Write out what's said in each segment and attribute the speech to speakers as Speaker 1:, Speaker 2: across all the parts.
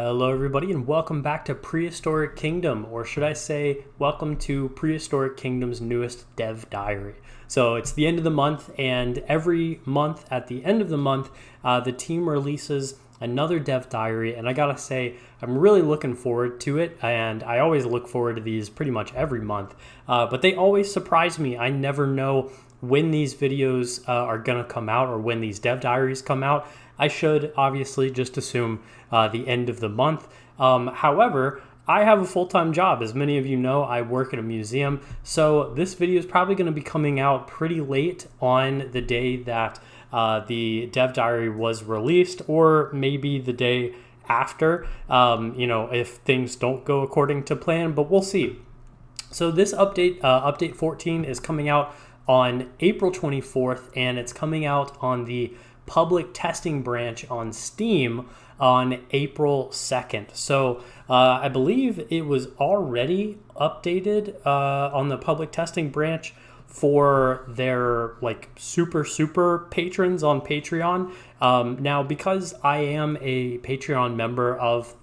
Speaker 1: Hello everybody and welcome back to Prehistoric Kingdom, or should I say welcome to Prehistoric Kingdom's newest dev diary. So it's the end of the month, and every month at the end of the month the team releases another dev diary, and I gotta say I'm really looking forward to it, and I always look forward to these pretty much every month, but they always surprise me. I never know when these videos are gonna come out or when these dev diaries come out. I should obviously just assume the end of the month. However, I have a full-time job. As many of you know, I work at a museum, so this video is probably going to be coming out pretty late on the day that the dev diary was released, or maybe the day after, if things don't go according to plan, but we'll see. So this update 14 is coming out on April 24th, and it's coming out on the public testing branch on Steam on April 2nd. So I believe it was already updated on the public testing branch for their super patrons on Patreon. Now, because I am a Patreon member of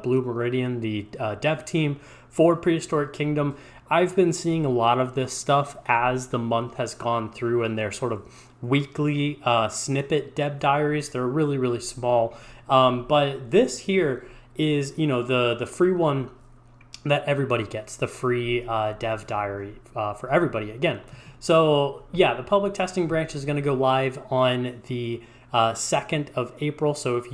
Speaker 1: Blue Meridian, the dev team for Prehistoric Kingdom, I've been seeing a lot of this stuff as the month has gone through, and they're sort of weekly snippet dev diaries. They're really small, but this here is the free one that everybody gets, the free dev diary for everybody again. So yeah, the public testing branch is going to go live on the 2nd of April. So if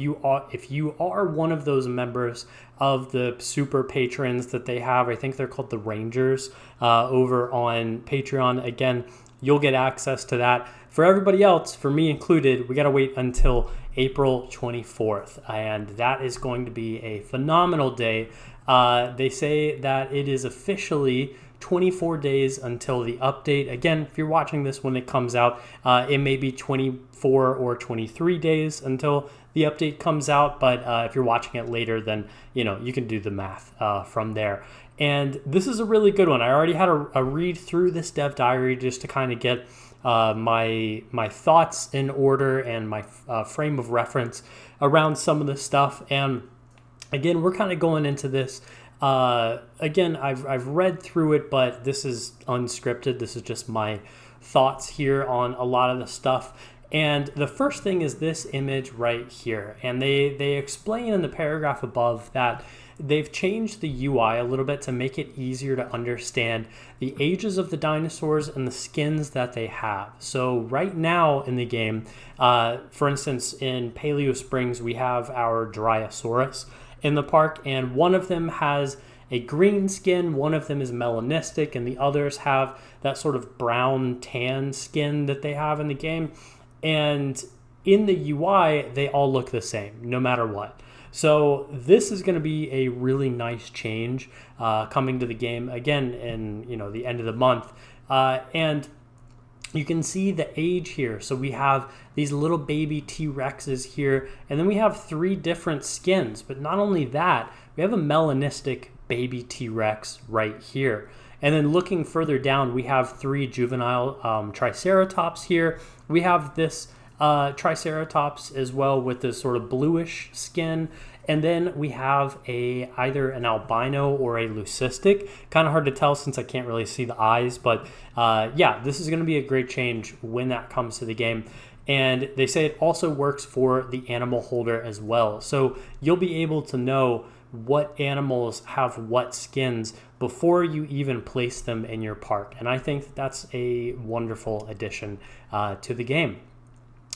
Speaker 1: you are one of those members of the super patrons that they have, I think they're called the Rangers, over on Patreon, again, you'll get access to that. For everybody else, for me included, we got to wait until April 24th, and that is going to be a phenomenal day. They say that it is officially 24 days until the update. Again, if you're watching this when it comes out, it may be 24 or 23 days until the update comes out, but if you're watching it later, then you can do the math from there. And this is a really good one. I already had a read through this dev diary just to kind of get my thoughts in order and my frame of reference around some of this stuff. And again, we're kind of going into this. Again, I've read through it, but this is unscripted. This is just my thoughts here on a lot of the stuff. And the first thing is this image right here. And they explain in the paragraph above that they've changed the UI a little bit to make it easier to understand the ages of the dinosaurs and the skins that they have. So right now in the game, for instance, in Paleo Springs, we have our Dinosaurus in the park, and one of them has a green skin, one of them is melanistic, and the others have that sort of brown tan skin that they have in the game. And in the UI, they all look the same, no matter what. So this is going to be a really nice change coming to the game, again, in the end of the month. And you can see the age here. So we have these little baby T-Rexes here, and then we have 3 different skins. But not only that, we have a melanistic baby T-Rex right here. And then looking further down, we have 3 juvenile Triceratops here. We have this Triceratops as well with this sort of bluish skin. And then we have either an albino or a leucistic. Kind of hard to tell since I can't really see the eyes, but yeah, this is going to be a great change when that comes to the game. And they say it also works for the animal holder as well. So you'll be able to know what animals have what skins before you even place them in your park. And I think that's a wonderful addition to the game.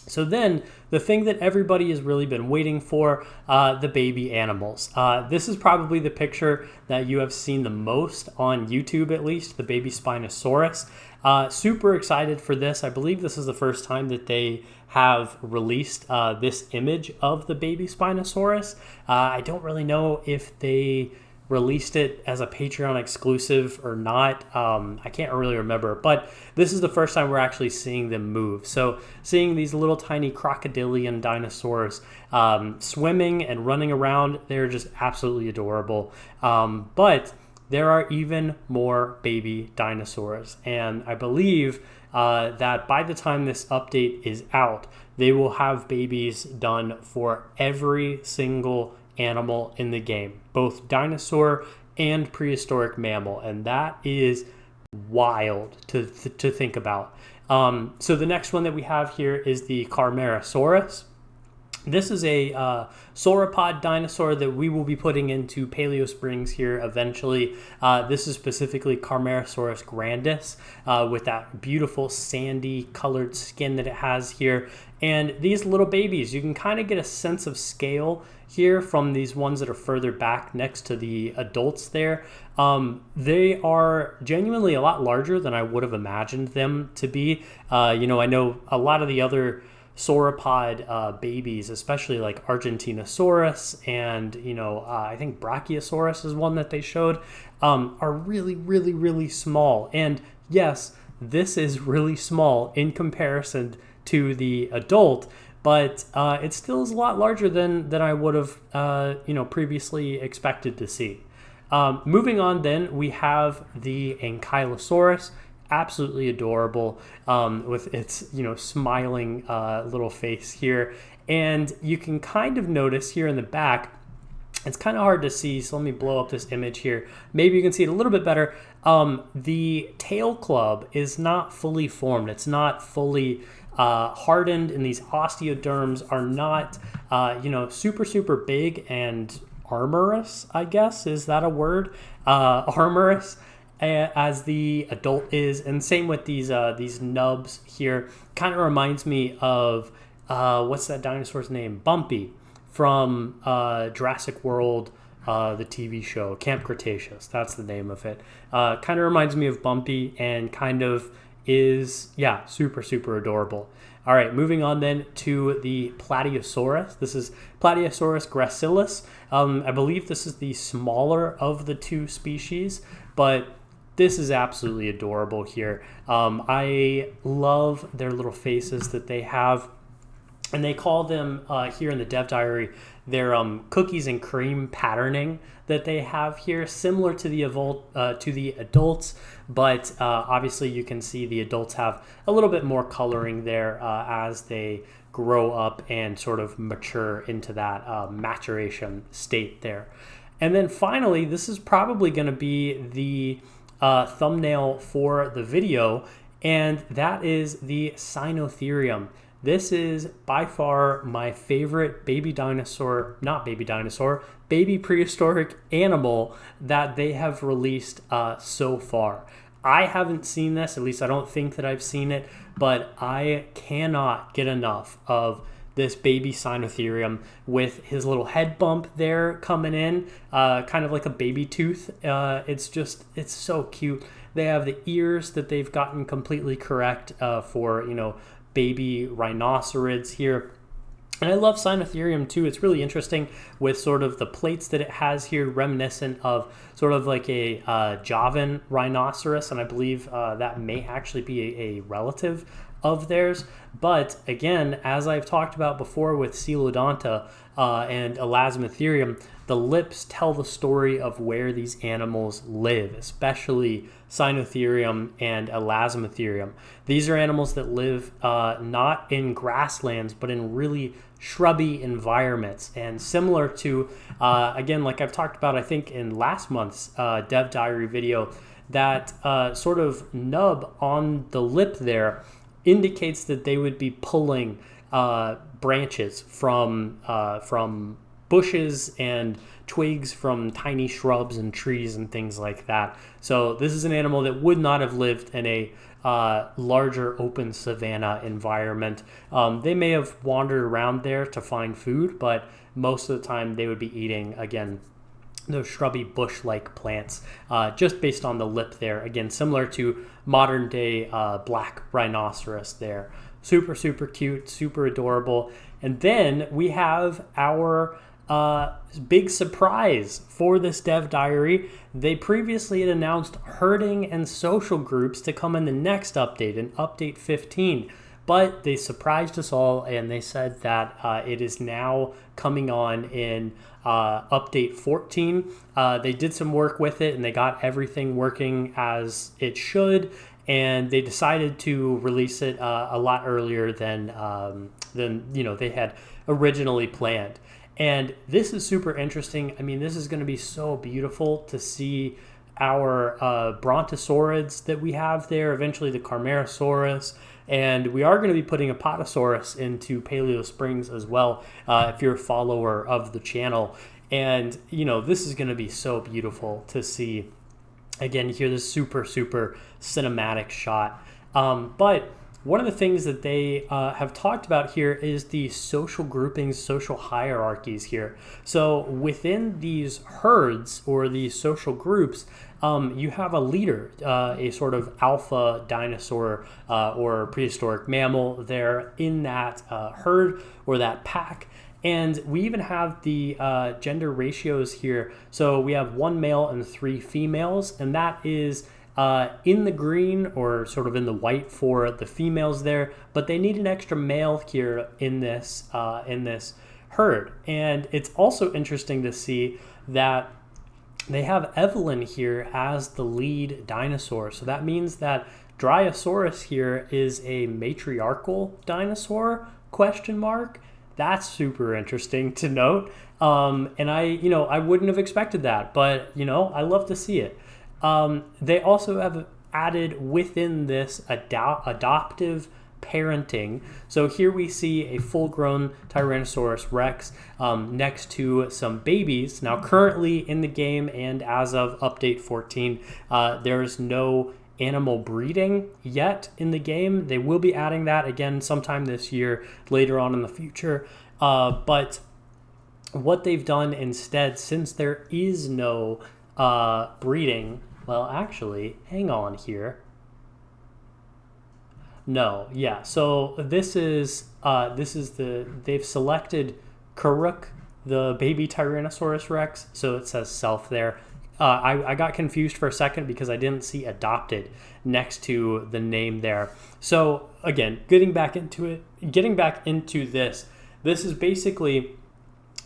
Speaker 1: So then, the thing that everybody has really been waiting for, the baby animals. This is probably the picture that you have seen the most on YouTube, at least, the baby Spinosaurus. Super excited for this. I believe this is the first time that they have released this image of the baby Spinosaurus. I don't really know if they released it as a Patreon exclusive or not. I can't really remember, but this is the first time we're actually seeing them move. So seeing these little tiny crocodilian dinosaurs swimming and running around, they're just absolutely adorable. But there are even more baby dinosaurs, and I believe that by the time this update is out, they will have babies done for every single animal in the game, both dinosaur and prehistoric mammal, and that is wild to think about. So the next one that we have here is the Carmarasaurus. This is a sauropod dinosaur that we will be putting into Paleo Springs here eventually. This is specifically Carmarasaurus grandis with that beautiful sandy colored skin that it has here. And these little babies, you can kind of get a sense of scale here from these ones that are further back next to the adults there. They are genuinely a lot larger than I would have imagined them to be. I know a lot of the other sauropod babies, especially like Argentinosaurus and I think Brachiosaurus is one that they showed, are really, really, really small. And yes, this is really small in comparison to the adult, but it still is a lot larger than I would have previously expected to see. Moving on, then we have the Ankylosaurus. Absolutely adorable with its smiling little face here, and you can kind of notice here in the back, it's kind of hard to see, so let me blow up this image here. Maybe you can see it a little bit better. The tail club is not fully formed. It's not fully hardened, and these osteoderms are not super big and armorous, I guess. Is that a word? Armorous as the adult is, and same with these nubs here. Kind of reminds me of what's that dinosaur's name? Bumpy from Jurassic World, the TV show, Camp Cretaceous. That's the name of it. Kind of reminds me of Bumpy, and kind of is super adorable. All right, moving on then to the Plateosaurus. This is Plateosaurus gracilis. I believe this is the smaller of the two species, but this is absolutely adorable here. I love their little faces that they have, and they call them here in the dev diary their cookies and cream patterning that they have here, similar to the adults, but obviously you can see the adults have a little bit more coloring there as they grow up and sort of mature into that maturation state there. And then finally, this is probably going to be the thumbnail for the video, and that is the Sinotherium. This is by far my favorite baby prehistoric animal that they have released so far. I haven't seen this, at least I don't think that I've seen it, but I cannot get enough of this baby Sinotherium with his little head bump there coming in, kind of like a baby tooth. It's so cute. They have the ears that they've gotten completely correct for, baby rhinoceros here. And I love Sinotherium too. It's really interesting with sort of the plates that it has here, reminiscent of sort of like a Javan rhinoceros, and I believe that may actually be a relative of theirs. But again, as I've talked about before with Coelodonta and Elasmotherium, the lips tell the story of where these animals live, especially Sinotherium and Elasmotherium. These are animals that live not in grasslands, but in really shrubby environments. And similar to, again, like I've talked about, I think in last month's Dev Diary video, that sort of nub on the lip there indicates that they would be pulling branches from bushes and twigs from tiny shrubs and trees and things like that. So this is an animal that would not have lived in a larger open savanna environment. They may have wandered around there to find food, but most of the time they would be eating, again, those shrubby bush-like plants, just based on the lip there. Again, similar to modern day black rhinoceros there. Super cute, super adorable. And then we have our big surprise for this Dev Diary. They previously had announced herding and social groups to come in the next update, in update 15. But they surprised us all, and they said that it is now coming on in update 14. They did some work with it, and they got everything working as it should, and they decided to release it a lot earlier than they had originally planned. And this is super interesting. I mean, this is going to be so beautiful to see our brontosaurids that we have there, eventually the Carmarasaurus, and we are going to be putting a Paleosaurus into Paleo Springs as well, if you're a follower of the channel. And, you know, this is going to be so beautiful to see. Again, here, this super, super cinematic shot. But one of the things that they have talked about here is the social groupings, social hierarchies here. So within these herds or these social groups, you have a leader, a sort of alpha dinosaur or prehistoric mammal there in that herd or that pack. And we even have the gender ratios here. So we have 1 male and 3 females, and that is in the green or sort of in the white for the females there, but they need an extra male here in this herd. And it's also interesting to see that they have Evelyn here as the lead dinosaur. So that means that Dryosaurus here is a matriarchal dinosaur, question mark. That's super interesting to note. And I wouldn't have expected that, but I love to see it. They also have added within this adoptive parenting. So here we see a full-grown Tyrannosaurus Rex next to some babies. Now currently in the game and as of update 14, there's no animal breeding yet in the game. They will be adding that again sometime this year, later on in the future. But what they've done instead, since there is no breeding, well, actually, hang on here. No, yeah. So this is they've selected Karuk, the baby Tyrannosaurus Rex. So it says self there. I got confused for a second because I didn't see adopted next to the name there. So again, getting back into this is basically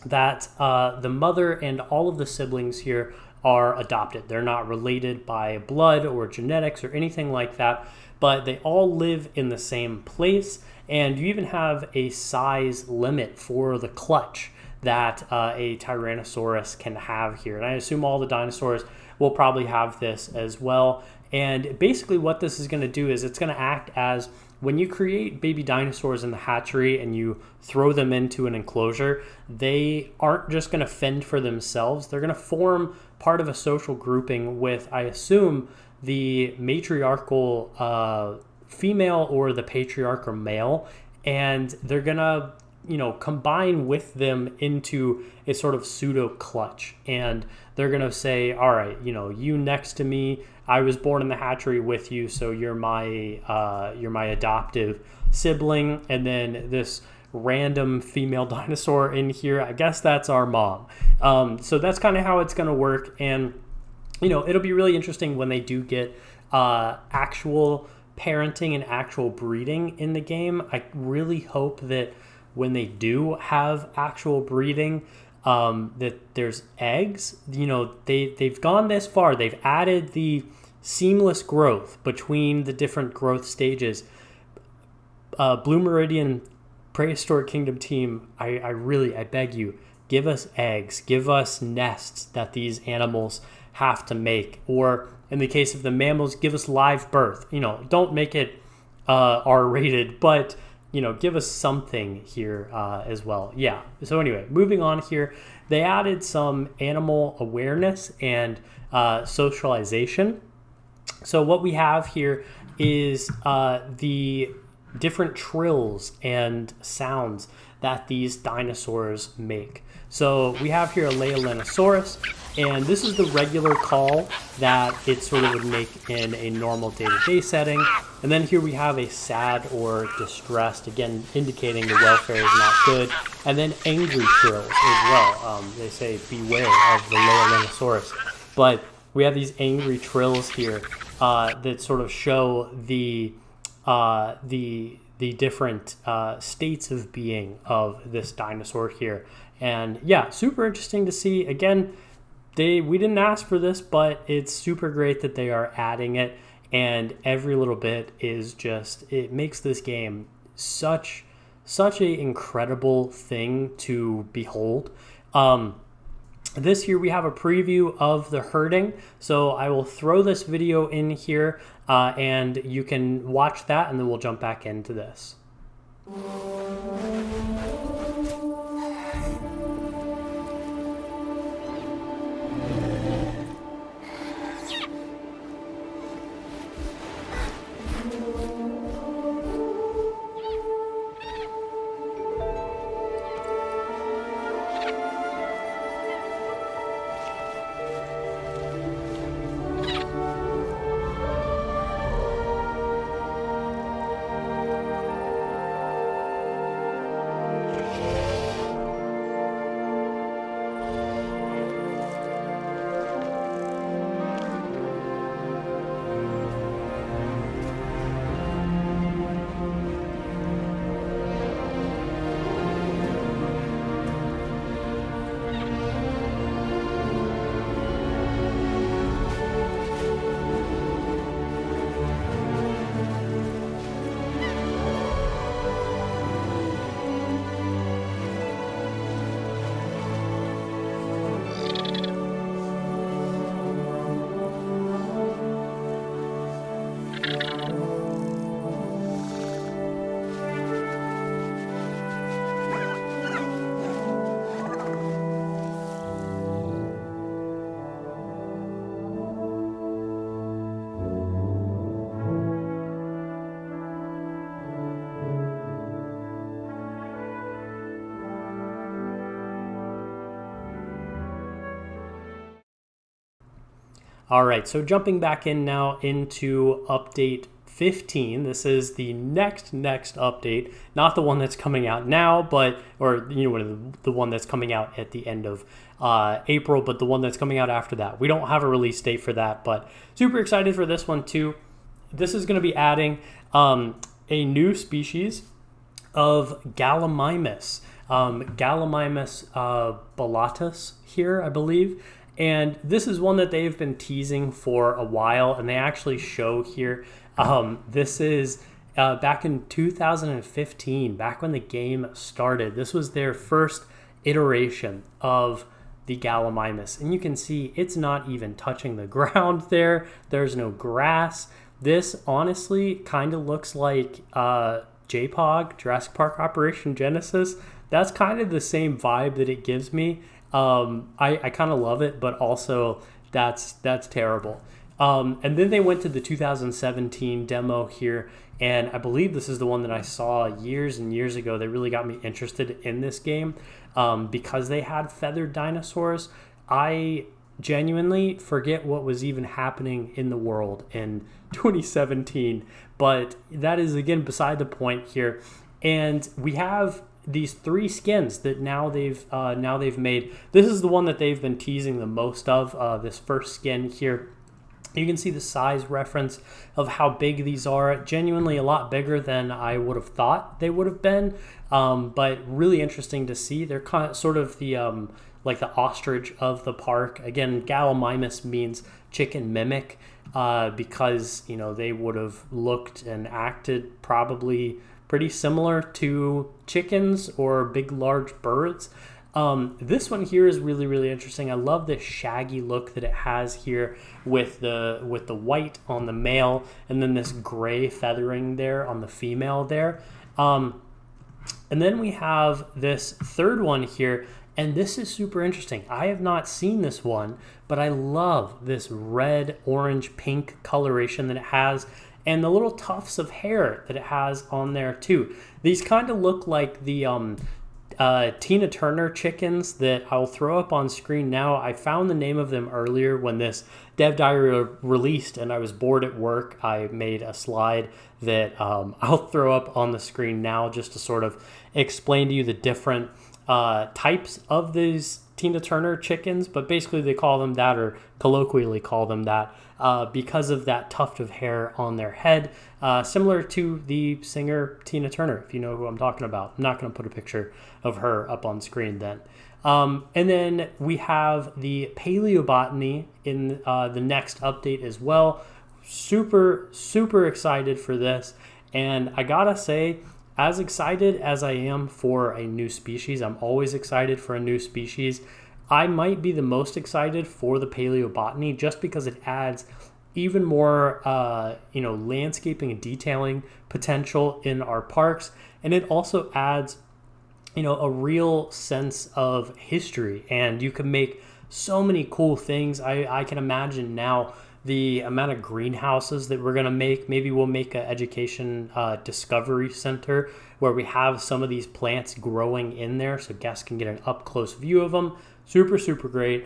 Speaker 1: that the mother and all of the siblings here are adopted. They're not related by blood or genetics or anything like that, but they all live in the same place, and you even have a size limit for the clutch that a Tyrannosaurus can have here. And I assume all the dinosaurs will probably have this as well. And basically what this is going to do is it's going to act as, when you create baby dinosaurs in the hatchery and you throw them into an enclosure, they aren't just going to fend for themselves. They're going to form part of a social grouping with, I assume, the matriarchal female or the patriarchal male, and they're going to combine with them into a sort of pseudo clutch. And they're going to say, all right, you next to me, I was born in the hatchery with you, so you're my adoptive sibling. And then this random female dinosaur in here, I guess that's our mom. So that's kind of how it's going to work. And, it'll be really interesting when they do get actual parenting and actual breeding in the game. I really hope that when they do have actual breeding, that there's eggs. They've gone this far. They've added the seamless growth between the different growth stages. Blue Meridian Prehistoric Kingdom team, I beg you, give us eggs, give us nests that these animals have to make. Or in the case of the mammals, give us live birth. Don't make it R-rated, but give us something here as well. Yeah. So anyway, moving on here, they added some animal awareness and socialization. So what we have here is the different trills and sounds that these dinosaurs make. So we have here a Leiolanosaurus, and this is the regular call that it sort of would make in a normal day-to-day setting. And then here we have a sad or distressed, again indicating the welfare is not good. And then angry trills as well. They say beware of the Leiolanosaurus. But we have these angry trills here that sort of show the different states of being of this dinosaur here. And yeah, super interesting to see. Again, we didn't ask for this, but it's super great that they are adding it. And every little bit is just, it makes this game such such an incredible thing to behold. This year we have a preview of the herding, so I will throw this video in here and you can watch that, and then we'll jump back into this. All right, so jumping back in now into update 15. This is the next update, not the one that's coming out now, but the one that's coming out at the end of April, but the one that's coming out after that. We don't have a release date for that, but super excited for this one too. This is going to be adding a new species of Gallimimus, Gallimimus ballatus here, I believe. And this is one that they've been teasing for a while, and they actually show here. This is back in 2015, back when the game started. This was their first iteration of the Gallimimus. And you can see it's not even touching the ground there. There's no grass. This honestly kind of looks like JPOG, Jurassic Park Operation Genesis. That's kind of the same vibe that it gives me. I kind of love it, but also that's terrible. And then they went to the 2017 demo here, and I believe this is the one that I saw years and years ago that really got me interested in this game because they had feathered dinosaurs. I genuinely forget what was even happening in the world in 2017, but that is, again, beside the point here. And we have these 3 skins that now they've made. This is the one that they've been teasing the most of, this first skin here. You can see the size reference of how big these are. Genuinely a lot bigger than I would have thought they would have been, but really interesting to see. They're kind of sort of the like the ostrich of the park. Again, Gallimimus means chicken mimic because they would have looked and acted probably pretty similar to chickens or big large birds. This one here is really, really interesting. I love the shaggy look that it has here with the white on the male and then this gray feathering there on the female there. And then we have this third one here, and this is super interesting. I have not seen this one, but I love this red, orange, pink coloration that it has, and the little tufts of hair that it has on there too. These kind of look like the Tina Turner chickens that I'll throw up on screen now. I found the name of them earlier when this Dev Diary released, and I was bored at work. I made a slide that I'll throw up on the screen now just to sort of explain to you the different types of these Tina Turner chickens, but basically they call them that, or colloquially call them that, because of that tuft of hair on their head, similar to the singer Tina Turner, if you know who I'm talking about. I'm not going to put a picture of her up on screen then. And then we have the Paleobotany in the next update as well. Super, super excited for this. And I gotta say, as excited as I am for a new species, I'm always excited for a new species. I might be the most excited for the Paleobotany just because it adds even more, landscaping and detailing potential in our parks. And it also adds, a real sense of history. And you can make so many cool things. I can imagine now the amount of greenhouses that we're going to make. Maybe we'll make an education discovery center where we have some of these plants growing in there so guests can get an up-close view of them. Super, super great.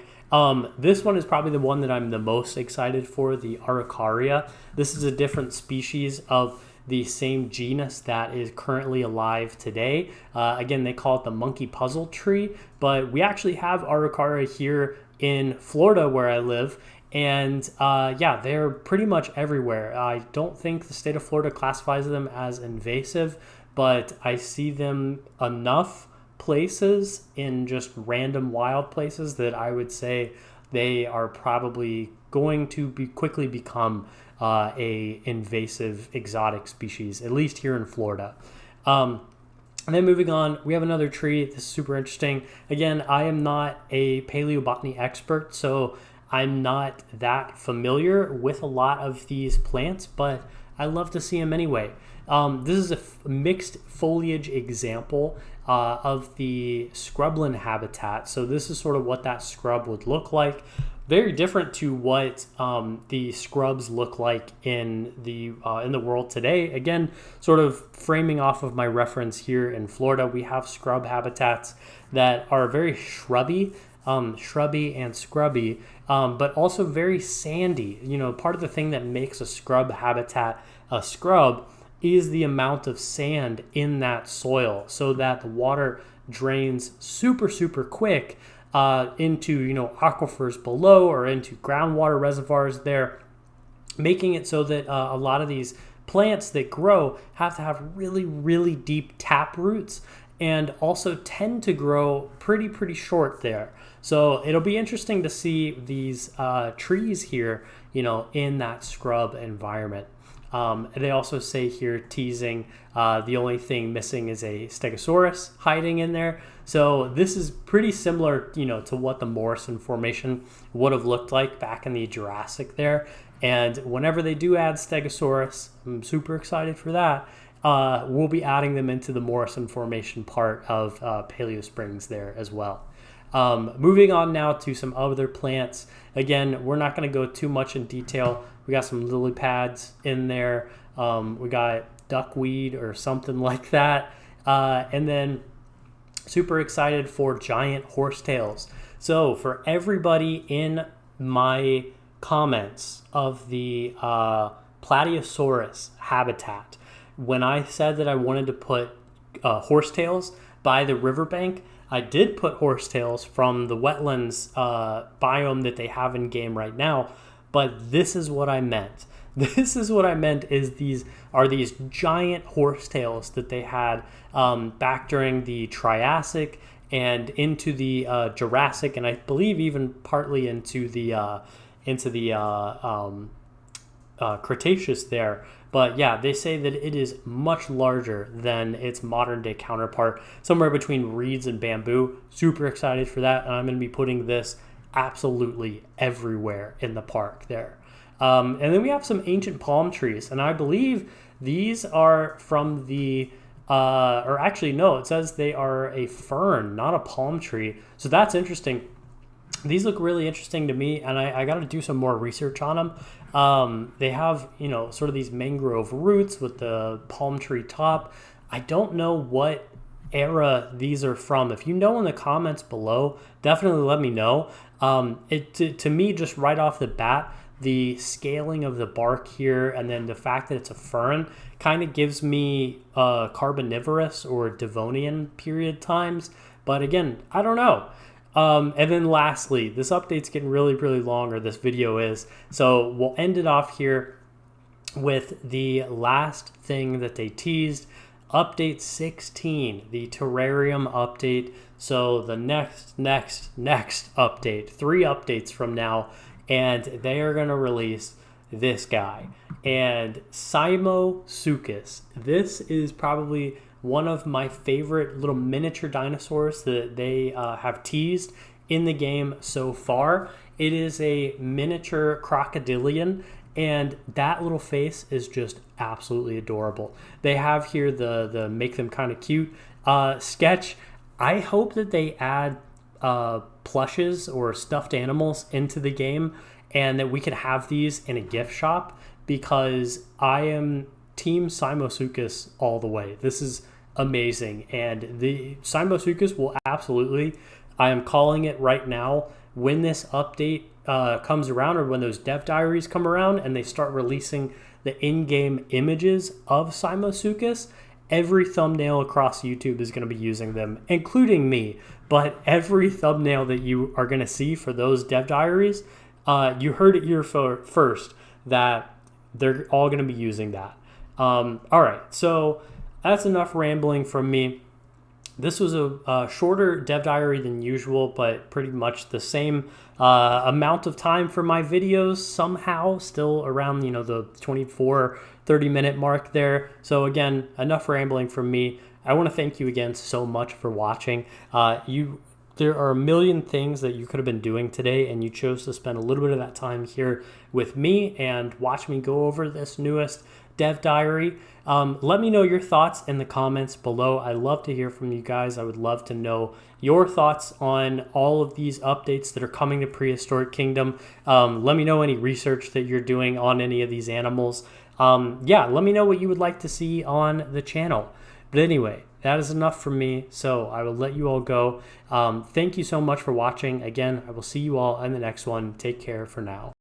Speaker 1: This one is probably the one that I'm the most excited for, the Araucaria. This is a different species of the same genus that is currently alive today. Again, they call it the monkey puzzle tree, but we actually have Araucaria here in Florida where I live. And they're pretty much everywhere. I don't think the state of Florida classifies them as invasive, but I see them enough places in just random wild places that I would say they are probably going to quickly become a invasive exotic species, at least here in Florida. And then moving on, we have another tree. This is super interesting. Again, I am not a paleobotany expert, so I'm not that familiar with a lot of these plants, but I love to see them anyway. This is a mixed foliage example of the scrubland habitat. So this is sort of what that scrub would look like. Very different to what the scrubs look like in the world today. Again, sort of framing off of my reference here in Florida, we have scrub habitats that are very shrubby and scrubby, but also very sandy. Part of the thing that makes a scrub habitat a scrub is the amount of sand in that soil so that the water drains super, super quick into, aquifers below or into groundwater reservoirs there, making it so that a lot of these plants that grow have to have really, really deep tap roots and also tend to grow pretty short there. So it'll be interesting to see these trees here, in that scrub environment. They also say here, teasing, the only thing missing is a Stegosaurus hiding in there. So this is pretty similar, to what the Morrison Formation would have looked like back in the Jurassic there. And whenever they do add Stegosaurus, I'm super excited for that. We'll be adding them into the Morrison Formation part of Paleo Springs there as well. Moving on now to some other plants. Again, we're not going to go too much in detail. We got some lily pads in there. We got duckweed or something like that. And then super excited for giant horsetails. So for everybody in my comments of the Plateosaurus habitat, when I said that I wanted to put horsetails by the riverbank, I did put horsetails from the wetlands biome that they have in game right now, but this is what I meant. This is what I meant is these giant horsetails that they had back during the Triassic and into the Jurassic, and I believe even partly into the Cretaceous there. But yeah, they say that it is much larger than its modern day counterpart, somewhere between reeds and bamboo. Super excited for that, and I'm going to be putting this absolutely everywhere in the park there. And then we have some ancient palm trees, and I believe these are from the, or actually no, it says they are a fern, not a palm tree. So that's interesting. These look really interesting to me, and I got to do some more research on them. They have, sort of these mangrove roots with the palm tree top. I don't know what era these are from. If you know in the comments below, definitely let me know. To me, just right off the bat, the scaling of the bark here and then the fact that it's a fern kind of gives me Carboniferous or Devonian period times. But again, I don't know. And then lastly, this update's getting really, really long, or this video is. So we'll end it off here with the last thing that they teased, update 16, the terrarium update. So the next update, 3 updates from now, and they are going to release this guy. And Simosuchus, this is probably one of my favorite little miniature dinosaurs that they have teased in the game so far. It is a miniature crocodilian, and that little face is just absolutely adorable. They have here the make them kind of cute sketch. I hope that they add plushes or stuffed animals into the game, and that we could have these in a gift shop, because I am team Simosuchus all the way. This is amazing, and the Simosuchus will absolutely, I am calling it right now, when this update comes around, or when those dev diaries come around and they start releasing the in-game images of Simosuchus, every thumbnail across YouTube is going to be using them, including me. But every thumbnail that you are going to see for those dev diaries, you heard it here first, that they're all going to be using that. All right, so that's enough rambling from me. This was a shorter dev diary than usual, but pretty much the same amount of time for my videos, somehow still around, you know, the 24-30 minute mark there. So again, enough rambling from me. I want to thank you again so much for watching. There are a million things that you could have been doing today, and you chose to spend a little bit of that time here with me and watch me go over this newest dev diary. Let me know your thoughts in the comments below. I love to hear from you guys. I would love to know your thoughts on all of these updates that are coming to Prehistoric Kingdom. Let me know any research that you're doing on any of these animals. Yeah, let me know what you would like to see on the channel. But anyway, that is enough from me, so I will let you all go. Thank you so much for watching. Again, I will see you all in the next one. Take care for now.